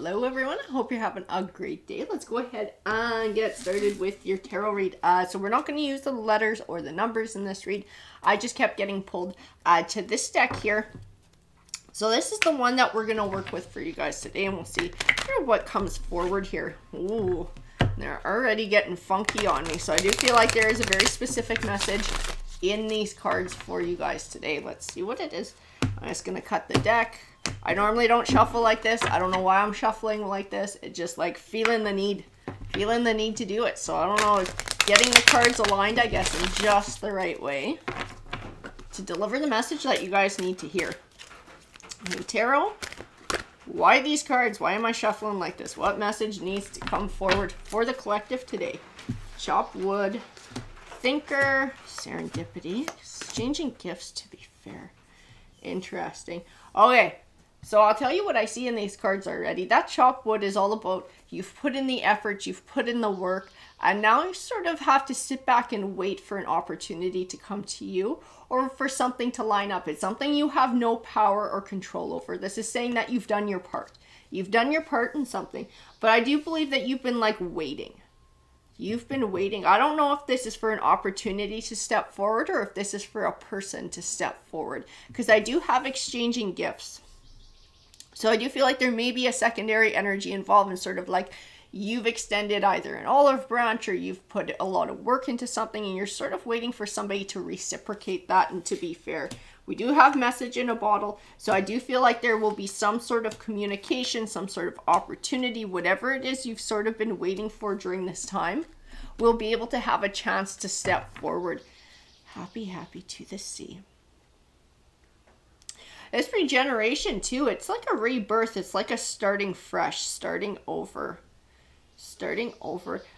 Hello everyone, I hope you're having a great day. Let's go ahead and get started with your tarot read. So we're not going to use the letters or the numbers in this read. I just kept getting pulled to this deck here. So this is the one that we're going to work with for you guys today, and we'll see what comes forward here. Ooh, they're already getting funky on me. So I do feel like there is a very specific message in these cards for you guys today. Let's see what it is. I'm just going to cut the deck. I normally don't shuffle like this. I don't know why I'm shuffling like this. It's just like feeling the need to do it. So I don't know, getting the cards aligned, I guess, in just the right way to deliver the message that you guys need to hear. And tarot, why these cards? Why am I shuffling like this? What message needs to come forward for the collective today? Chop wood, thinker, serendipity, exchanging gifts, to be fair. Interesting. Okay. So I'll tell you what I see in these cards already. That chop wood is all about you've put in the effort, you've put in the work, and now you sort of have to sit back and wait for an opportunity to come to you or for something to line up. It's something you have no power or control over. This is saying that you've done your part. You've done your part in something, but I do believe that you've been like waiting. You've been waiting. I don't know if this is for an opportunity to step forward or if this is for a person to step forward, because I do have exchanging gifts. So I do feel like there may be a secondary energy involved in sort of like you've extended either an olive branch or you've put a lot of work into something and you're sort of waiting for somebody to reciprocate that. And to be fair, we do have message in a bottle. So I do feel like there will be some sort of communication, some sort of opportunity, whatever it is you've sort of been waiting for during this time. We'll be able to have a chance to step forward. Happy, happy to the sea. It's regeneration too. It's like a rebirth. It's like a starting fresh, starting over.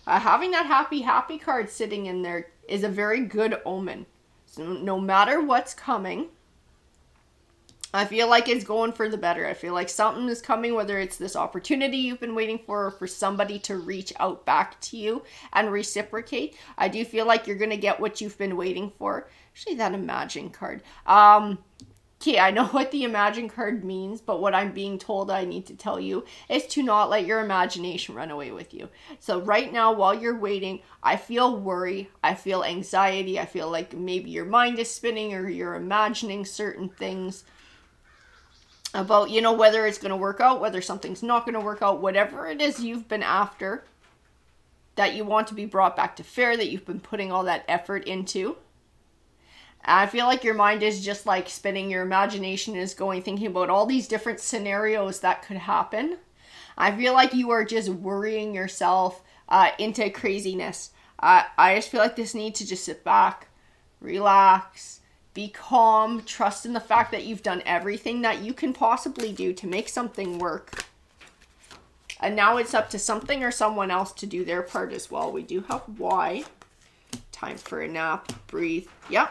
Having that happy, happy card sitting in there is a very good omen. So no matter what's coming, I feel like it's going for the better. I feel like something is coming, whether it's this opportunity you've been waiting for or for somebody to reach out back to you and reciprocate. I do feel like you're going to get what you've been waiting for. Actually, that Imagine card. Okay, I know what the Imagine card means, but what I'm being told I need to tell you is to not let your imagination run away with you. So right now, while you're waiting, I feel worry, I feel anxiety, I feel like maybe your mind is spinning or you're imagining certain things about, you know, whether it's going to work out, whether something's not going to work out, whatever it is you've been after, that you want to be brought back to fair, that you've been putting all that effort into. I feel like your mind is just like spinning, your imagination is going, thinking about all these different scenarios that could happen. I feel like you are just worrying yourself into craziness. I just feel like this need to just sit back, relax, be calm, trust in the fact that you've done everything that you can possibly do to make something work. And now it's up to something or someone else to do their part as well. We do have why. Time for a nap, breathe. Yep.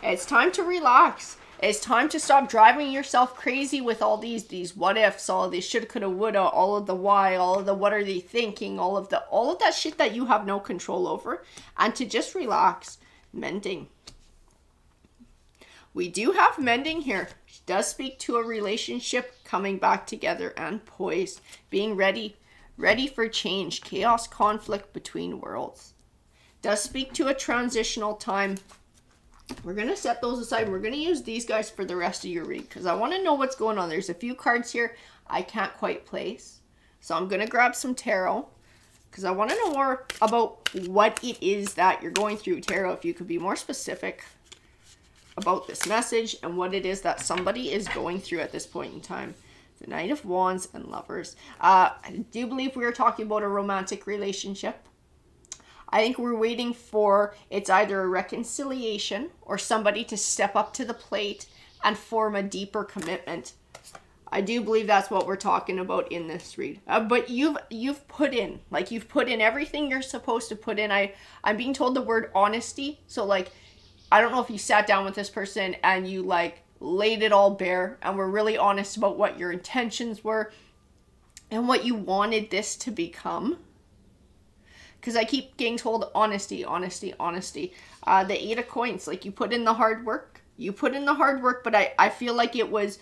It's time to relax. It's time to stop driving yourself crazy with all these what ifs, all of these shoulda, coulda, woulda, all of the why, all of the what are they thinking, all of that shit that you have no control over, and to just relax. Mending. We do have mending here. It does speak to a relationship coming back together and poised, being ready for change, chaos, conflict between worlds. Does speak to a transitional time. We're going to set those aside. We're going to use these guys for the rest of your read because I want to know what's going on. There's a few cards here I can't quite place. So I'm going to grab some tarot because I want to know more about what it is that you're going through. Tarot, if you could be more specific about this message and what it is that somebody is going through at this point in time. The Knight of Wands and Lovers. I do believe we are talking about a romantic relationship. I think we're waiting for, it's either a reconciliation or somebody to step up to the plate and form a deeper commitment. I do believe that's what we're talking about in this read. But you've put in everything you're supposed to put in. I'm being told the word honesty. So like, I don't know if you sat down with this person and you like laid it all bare and were really honest about what your intentions were and what you wanted this to become. Because I keep getting told honesty, honesty, honesty. The 8 of Coins, like you put in the hard work. You put in the hard work, but I feel like it was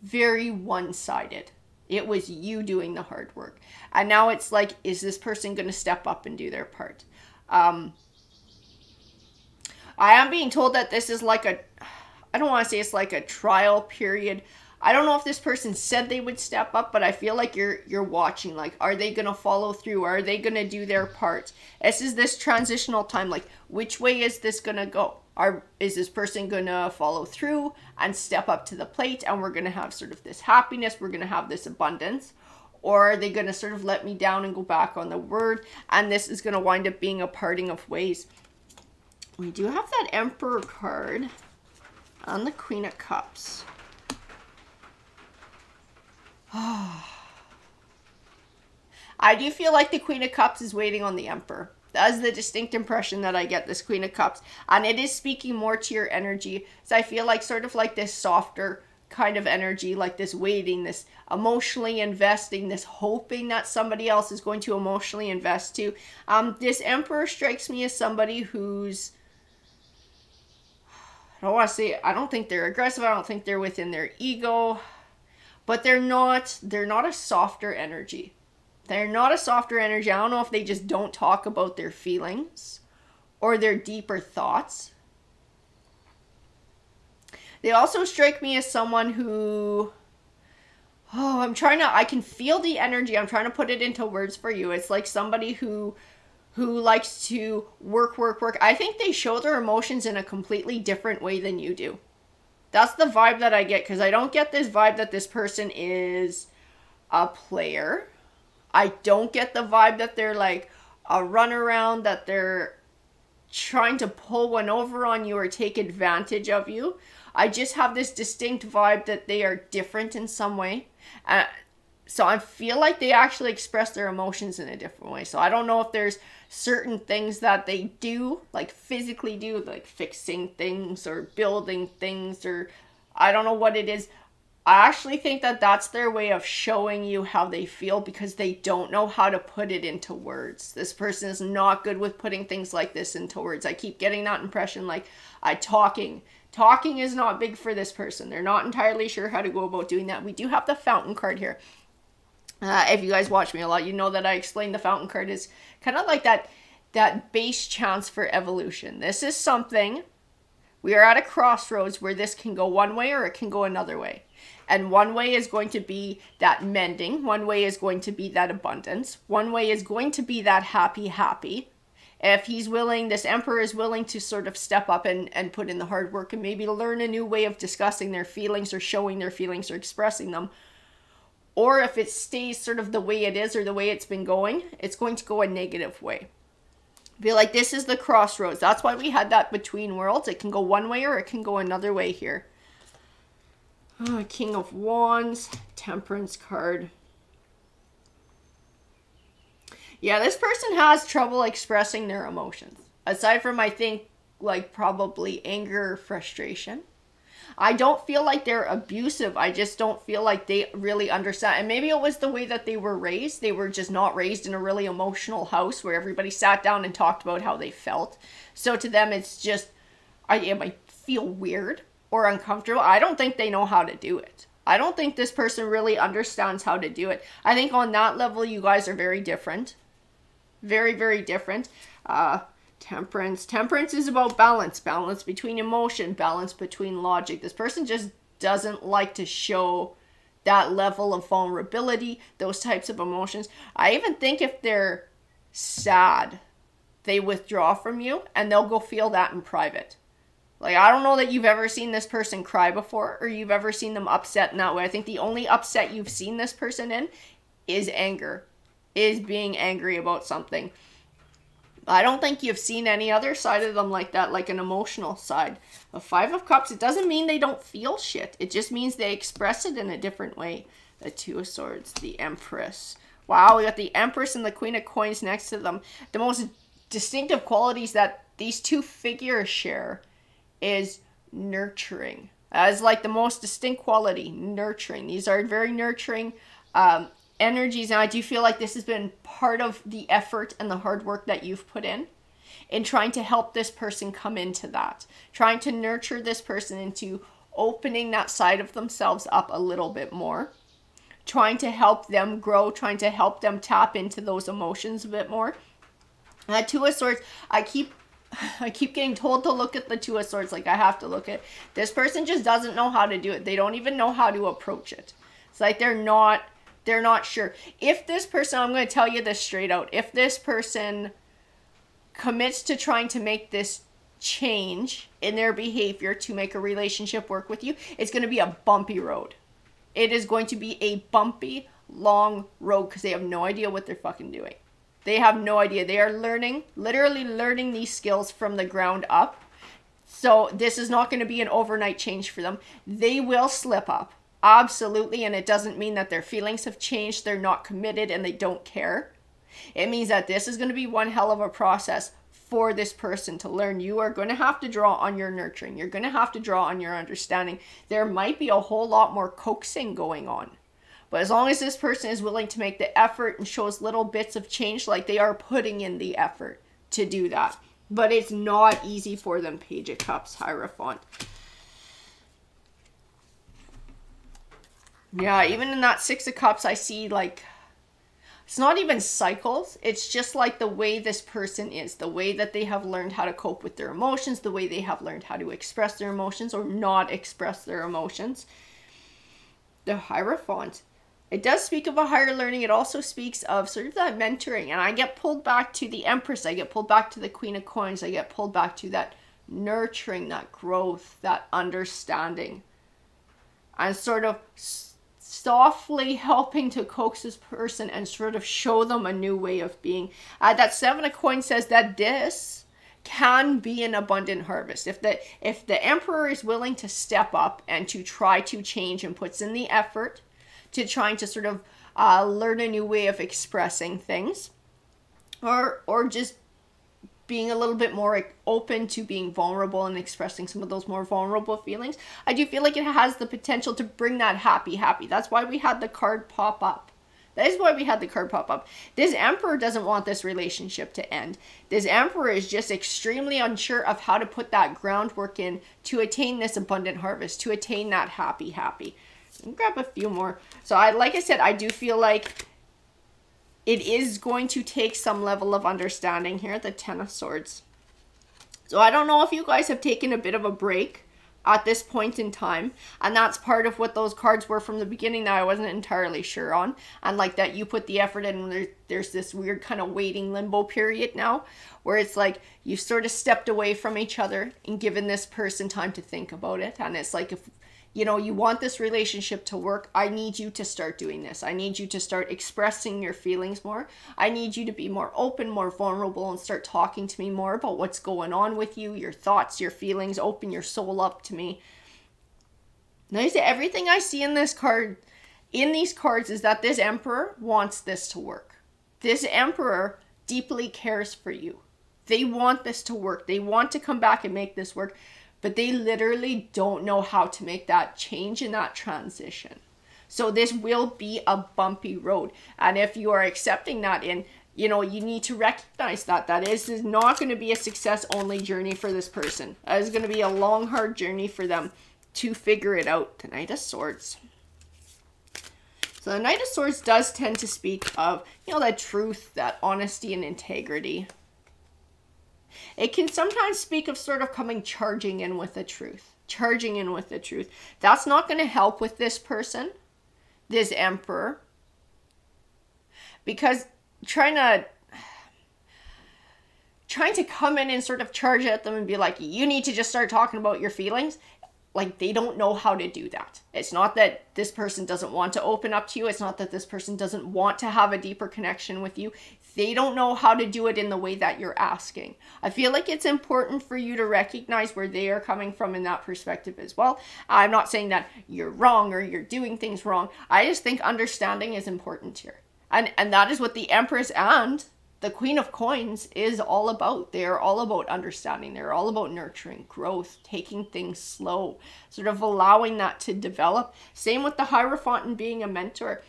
very one-sided. It was you doing the hard work. And now it's like, is this person going to step up and do their part? I am being told that this is like I don't want to say it's like a trial period. I don't know if this person said they would step up, but I feel like you're watching. Like, are they going to follow through? Are they going to do their part? This transitional time. Like, which way is this going to go? Is this person going to follow through and step up to the plate, and we're going to have sort of this happiness, we're going to have this abundance? Or are they going to sort of let me down and go back on the word, and this is going to wind up being a parting of ways? We do have that Emperor card on the Queen of Cups. I do feel like the Queen of Cups is waiting on the Emperor. That is the distinct impression that I get, this Queen of Cups. And it is speaking more to your energy. So I feel like sort of like this softer kind of energy, like this waiting, this emotionally investing, this hoping that somebody else is going to emotionally invest too. This Emperor strikes me as somebody who's, I don't want to say, I don't think they're aggressive. I don't think they're within their ego. But they're not a softer energy. They're not a softer energy. I don't know if they just don't talk about their feelings or their deeper thoughts. They also strike me as someone who, I can feel the energy. I'm trying to put it into words for you. It's like somebody who likes to work. I think they show their emotions in a completely different way than you do. That's the vibe that I get, because I don't get this vibe that this person is a player. I don't get the vibe that they're like a runaround, that they're trying to pull one over on you or take advantage of you. I just have this distinct vibe that they are different in some way. So I feel like they actually express their emotions in a different way. So I don't know if there's certain things that they do, like physically do, like fixing things or building things, or I don't know what it is. I actually think that that's their way of showing you how they feel, because they don't know how to put it into words. This person is not good with putting things like this into words. I keep getting that impression, like talking is not big for this person. They're not entirely sure how to go about doing that. We do have the Fountain card here. If you guys watch me a lot, you know that I explained the Fountain card is kind of like that base chance for evolution. This is something, we are at a crossroads where this can go one way or it can go another way. And one way is going to be that mending. One way is going to be that abundance. One way is going to be that happy. If he's willing, this Emperor is willing to sort of step up and put in the hard work and maybe learn a new way of discussing their feelings or showing their feelings or expressing them. Or if it stays sort of the way it is or the way it's been going, it's going to go a negative way. Be like, this is the crossroads. That's why we had that between worlds. It can go one way or it can go another way here. King of Wands, Temperance card. Yeah, this person has trouble expressing their emotions. Aside from, I think, like probably anger or frustration. I don't feel like they're abusive. I just don't feel like they really understand. And maybe it was the way that they were raised. They were just not raised in a really emotional house where everybody sat down and talked about how they felt. So to them, it's just, it might feel weird or uncomfortable. I don't think they know how to do it. I don't think this person really understands how to do it. I think on that level, you guys are very different. Very, very different. Temperance. Temperance is about balance. Balance between emotion, balance between logic. This person just doesn't like to show that level of vulnerability, those types of emotions. I even think if they're sad, they withdraw from you and they'll go feel that in private. Like, I don't know that you've ever seen this person cry before or you've ever seen them upset in that way. I think the only upset you've seen this person in is anger, is being angry about something. I don't think you've seen any other side of them like that, like an emotional side. A Five of Cups, it doesn't mean they don't feel shit. It just means they express it in a different way. The Two of Swords, the Empress. Wow, we got the Empress and the Queen of Coins next to them. The most distinctive qualities that these two figures share is nurturing. As like the most distinct quality, nurturing. These are very nurturing energies, and I do feel like this has been part of the effort and the hard work that you've put in trying to help this person come into that, trying to nurture this person into opening that side of themselves up a little bit more, trying to help them grow, trying to help them tap into those emotions a bit more. Two of Swords, I keep getting told to look at the Two of Swords, like I have to look at. This person just doesn't know how to do it. They don't even know how to approach it. It's like they're not sure. If this person, I'm going to tell you this straight out, if this person commits to trying to make this change in their behavior to make a relationship work with you, it's going to be a bumpy road. It is going to be a bumpy, long road because they have no idea what they're fucking doing. They have no idea. They are learning, literally learning these skills from the ground up. So this is not going to be an overnight change for them. They will slip up. Absolutely. And it doesn't mean that their feelings have changed. They're not committed and they don't care. It means that this is going to be one hell of a process for this person to learn. You are going to have to draw on your nurturing. You're going to have to draw on your understanding. There might be a whole lot more coaxing going on. But as long as this person is willing to make the effort and shows little bits of change, like they are putting in the effort to do that. But it's not easy for them. Page of Cups, Hierophant. Yeah, even in that Six of Cups, I see like, it's not even cycles. It's just like the way this person is, the way that they have learned how to cope with their emotions, the way they have learned how to express their emotions or not express their emotions. The Hierophant. It does speak of a higher learning. It also speaks of sort of that mentoring. And I get pulled back to the Empress. I get pulled back to the Queen of Coins. I get pulled back to that nurturing, that growth, that understanding. And sort of softly helping to coax this person and sort of show them a new way of being. That Seven of Coins says that this can be an abundant harvest. If the Emperor is willing to step up and to try to change and puts in the effort to trying to sort of learn a new way of expressing things, or just being a little bit more open to being vulnerable and expressing some of those more vulnerable feelings, I do feel like it has the potential to bring that happy. That's why we had the card pop up. That is why we had the card pop up. This Emperor doesn't want this relationship to end. This Emperor is just extremely unsure of how to put that groundwork in to attain this abundant harvest, to attain that happy. Let me grab a few more. So like I said, I do feel like it is going to take some level of understanding here, the Ten of Swords. So I don't know if you guys have taken a bit of a break at this point in time, and that's part of what those cards were from the beginning that I wasn't entirely sure on, and like that you put the effort in, and there's this weird kind of waiting limbo period now where it's like you sort of stepped away from each other and given this person time to think about it. And it's like, if you know, you want this relationship to work, I need you to start doing this. I need you to start expressing your feelings more. I need you to be more open, more vulnerable, and start talking to me more about what's going on with you, your thoughts, your feelings. Open your soul up to me. Now, everything I see in this card, in these cards, is that this Emperor wants this to work. This Emperor deeply cares for you. They want this to work. They want to come back and make this work. But they literally don't know how to make that change in that transition. So this will be a bumpy road. And if you are accepting that you need to recognize that this is not going to be a success-only journey for this person. That is going to be a long, hard journey for them to figure it out. The Knight of Swords. So the Knight of Swords does tend to speak of, that truth, that honesty and integrity. It can sometimes speak of sort of coming charging in with the truth. Charging in with the truth. That's not going to help with this person, this Emperor. Because trying to come in and sort of charge at them and be like, you need to just start talking about your feelings. Like, they don't know how to do that. It's not that this person doesn't want to open up to you. It's not that this person doesn't want to have a deeper connection with you. They don't know how to do it in the way that you're asking. I feel like it's important for you to recognize where they are coming from in that perspective as well. I'm not saying that you're wrong or you're doing things wrong. I just think understanding is important here. And that is what the Empress and the Queen of Coins is all about. They are all about understanding. They're all about nurturing, growth, taking things slow, sort of allowing that to develop. Same with the Hierophant and being a mentor.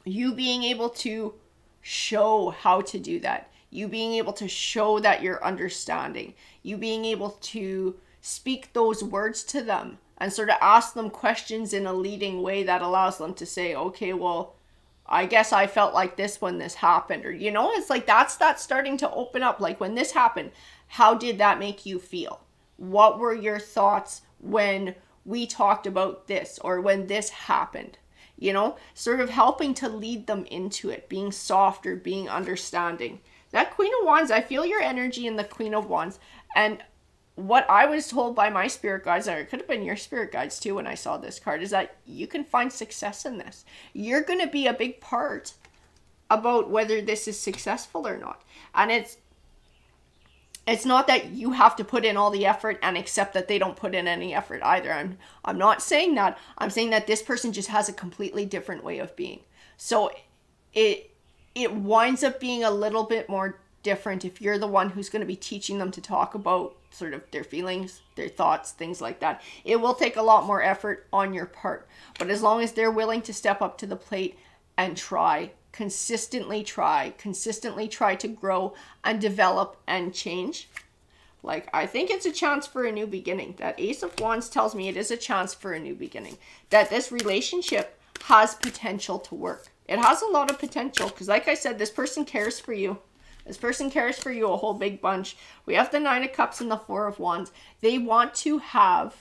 You being able to show how to do that. You being able to show that you're understanding. You being able to speak those words to them and sort of ask them questions in a leading way that allows them to say, okay, well, I guess I felt like this when this happened. Or, you know, it's like that's starting to open up. Like, when this happened, how did that make you feel? What were your thoughts when we talked about this or when this happened? You know, sort of helping to lead them into it, being softer, being understanding. That Queen of Wands, I feel your energy in the Queen of Wands. And what I was told by my spirit guides, or it could have been your spirit guides too when I saw this card, is that you can find success in this. You're going to be a big part about whether this is successful or not. And it's not that you have to put in all the effort and accept that they don't put in any effort either. I'm not saying that. I'm saying that this person just has a completely different way of being. So it winds up being a little bit more different if you're the one who's going to be teaching them to talk about sort of their feelings, their thoughts, things like that. It will take a lot more effort on your part. But as long as they're willing to step up to the plate and consistently try to grow and develop and change, like, I think it's a chance for a new beginning. That Ace of Wands tells me it is a chance for a new beginning. That this relationship has potential to work. It has a lot of potential because, like I said, this person cares for you. This person cares for you a whole big bunch. We have the Nine of Cups and the Four of Wands. They want to have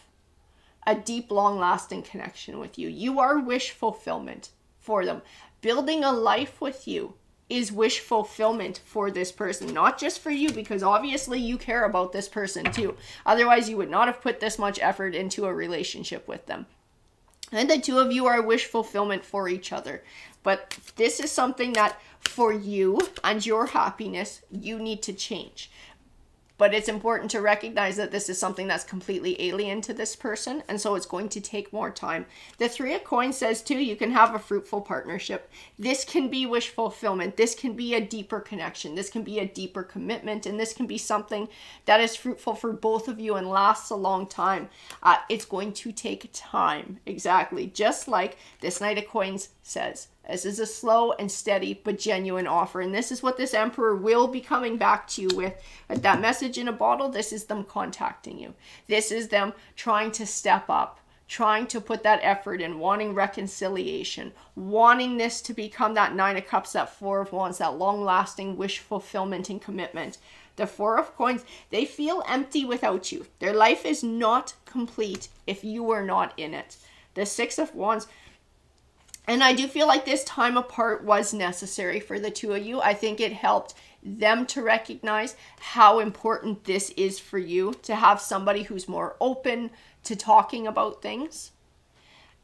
a deep, long-lasting connection with you. You are wish fulfillment for them. Building a life with you is wish fulfillment for this person. Not just for you, because obviously you care about this person too. Otherwise, you would not have put this much effort into a relationship with them. And the two of you are wish fulfillment for each other. But this is something that for you and your happiness, you need to change. But it's important to recognize that this is something that's completely alien to this person. And so it's going to take more time. The Three of Coins says too, you can have a fruitful partnership. This can be wish fulfillment. This can be a deeper connection. This can be a deeper commitment. And this can be something that is fruitful for both of you and lasts a long time. It's going to take time. Exactly. Just like this Knight of Coins says. This is a slow and steady but genuine offer. And this is what this Emperor will be coming back to you with. But that message in a bottle, this is them contacting you. This is them trying to step up, trying to put that effort in, wanting reconciliation, wanting this to become that Nine of Cups, that Four of Wands, that long-lasting wish fulfillment and commitment. The Four of Coins, they feel empty without you. Their life is not complete if you are not in it. The Six of Wands, and I do feel like this time apart was necessary for the two of you. I think it helped them to recognize how important this is for you, to have somebody who's more open to talking about things.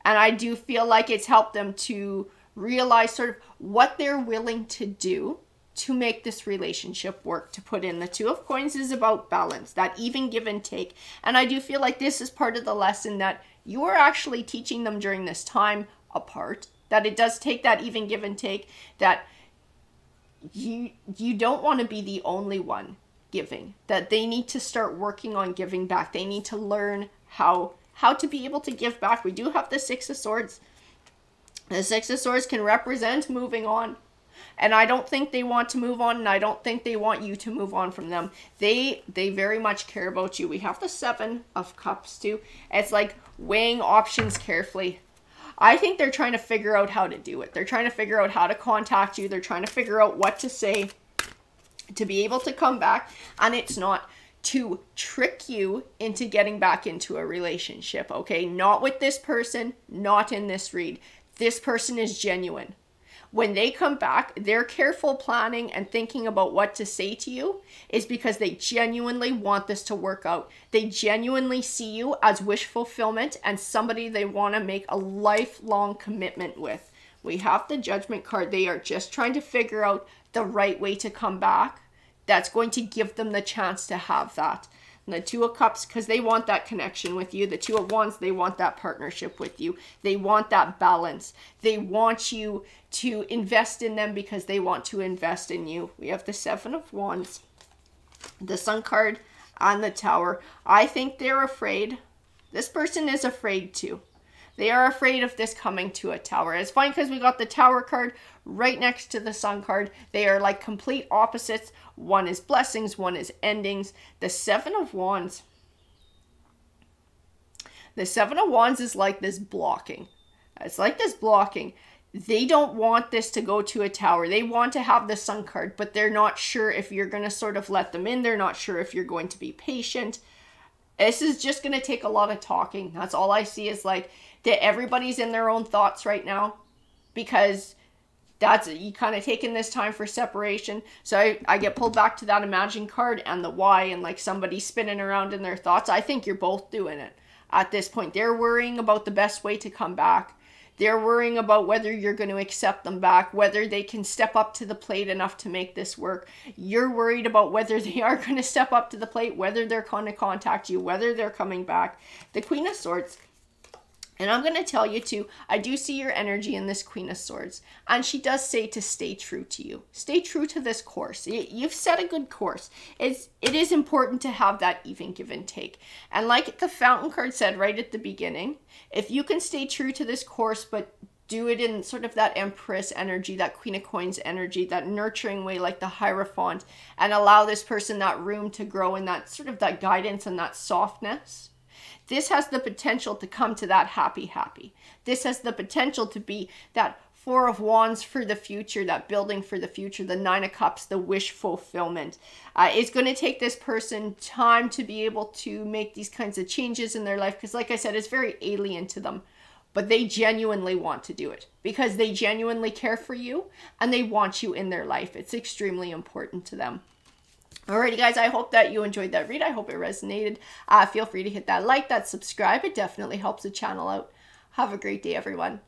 And I do feel like it's helped them to realize sort of what they're willing to do to make this relationship work, to put in. The Two of Coins is about balance, that even give and take. And I do feel like this is part of the lesson that you are actually teaching them during this time apart, that it does take that even give and take, that you don't want to be the only one giving, that they need to start working on giving back. They need to learn how to be able to give back. We do have the Six of Swords. The Six of Swords can represent moving on. And I don't think they want to move on, and I don't think they want you to move on from them. They very much care about you. We have the Seven of Cups too. It's like weighing options carefully. I think they're trying to figure out how to do it. They're trying to figure out how to contact you. They're trying to figure out what to say to be able to come back. And it's not to trick you into getting back into a relationship, okay? Not with this person, not in this read. This person is genuine. When they come back, their careful planning and thinking about what to say to you is because they genuinely want this to work out. They genuinely see you as wish fulfillment and somebody they want to make a lifelong commitment with. We have the Judgment card. They are just trying to figure out the right way to come back that's going to give them the chance to have that. And the Two of Cups, because they want that connection with you. The Two of Wands, they want that partnership with you. They want that balance. They want you to invest in them because they want to invest in you. We have the Seven of Wands, the Sun card, and the Tower. I think they're afraid. This person is afraid too. They are afraid of this coming to a Tower. It's fine because we got the Tower card right next to the Sun card. They are like complete opposites. One is blessings, one is endings. The Seven of Wands. The Seven of Wands is like this blocking. It's like this blocking. They don't want this to go to a tower. They want to have the Sun card, but they're not sure if you're going to sort of let them in. They're not sure if you're going to be patient. This is just going to take a lot of talking. That's all I see is like that everybody's in their own thoughts right now, because that's, you kind of taking this time for separation. So I get pulled back to that Imagine card and the why, and like somebody spinning around in their thoughts. I think you're both doing it at this point. They're worrying about the best way to come back. They're worrying about whether you're going to accept them back, whether they can step up to the plate enough to make this work. You're worried about whether they are going to step up to the plate, whether they're going to contact you, whether they're coming back. The Queen of Swords. And I'm going to tell you too, I do see your energy in this Queen of Swords. And she does say to stay true to you. Stay true to this course. You've set a good course. It is important to have that even give and take. And like the Fountain card said right at the beginning, if you can stay true to this course, but do it in sort of that Empress energy, that Queen of Coins energy, that nurturing way like the Hierophant, and allow this person that room to grow in that sort of that guidance and that softness. This has the potential to come to that happy. This has the potential to be that Four of Wands for the future, that building for the future, the Nine of Cups, the wish fulfillment. It's going to take this person time to be able to make these kinds of changes in their life, because like I said, it's very alien to them. But they genuinely want to do it because they genuinely care for you and they want you in their life. It's extremely important to them. Alrighty guys, I hope that you enjoyed that read. I hope it resonated. Feel free to hit that like, that subscribe. It definitely helps the channel out. Have a great day, everyone.